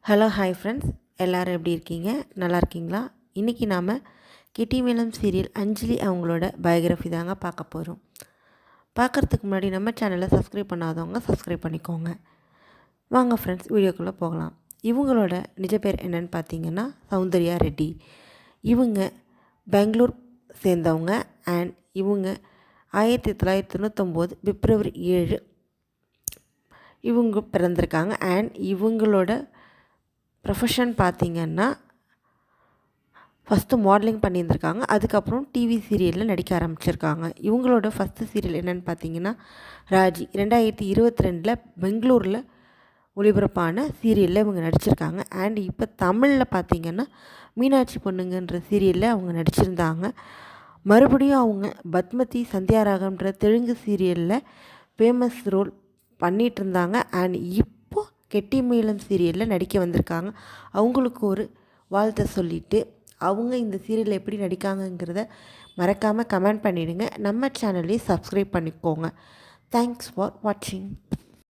Hello hi friends, எல்லோரும் எப்படி இருக்கீங்க? நல்லா இருக்கீங்களா? இன்றைக்கி நாம் கெட்டிமேளம் சீரியல் அஞ்சலி அவங்களோட பயோகிராஃபி தாங்க பார்க்க போகிறோம். பார்க்குறதுக்கு முன்னாடி நம்ம சேனலை சப்ஸ்கிரைப் பண்ணாதவங்க சப்ஸ்கிரைப் பண்ணிக்கோங்க. வாங்க ஃப்ரெண்ட்ஸ், வீடியோக்குள்ளே போகலாம். இவங்களோட நிஜ பேர் என்னன்னு பார்த்தீங்கன்னா சௌந்தர்யா ரெட்டி. இவங்க பெங்களூர் சேர்ந்தவங்க. அண்ட் இவங்க 1999 பிப்ரவரி 7 இவங்க பிறந்திருக்காங்க. அண்ட் இவங்களோட ப்ரொஃபஷன் பார்த்திங்கன்னா ஃபஸ்ட்டு மாடலிங் பண்ணியிருந்திருக்காங்க. அதுக்கப்புறம் டிவி சீரியலில் நடிக்க ஆரம்பிச்சிருக்காங்க. இவங்களோட ஃபஸ்ட்டு சீரியல் என்னென்னு பார்த்தீங்கன்னா ராஜி. 2022 பெங்களூரில் ஒளிபரப்பான சீரியலில் இவங்க நடிச்சிருக்காங்க. அண்ட் இப்போ தமிழில் பார்த்திங்கன்னா மீனாட்சி பொண்ணுங்கன்ற சீரியலில் அவங்க நடிச்சிருந்தாங்க. மறுபடியும் அவங்க பத்மதி சந்தியாராகம்ன்ற தெலுங்கு சீரியலில் ஃபேமஸ் ரோல் பண்ணிகிட்டு இருந்தாங்க. அண்ட் இப்போது கெட்டிமேளம் சீரியலில் நடிக்க வந்திருக்காங்க. அவங்களுக்கு ஒரு வாழ்த்தை சொல்லிவிட்டு அவங்க இந்த சீரியலில் எப்படி நடிக்காங்கங்கிறத மறக்காமல் கமெண்ட் பண்ணிவிடுங்க. நம்ம சேனலையும் சப்ஸ்கிரைப் பண்ணிக்கோங்க. தேங்க்ஸ் ஃபார் வாட்சிங்.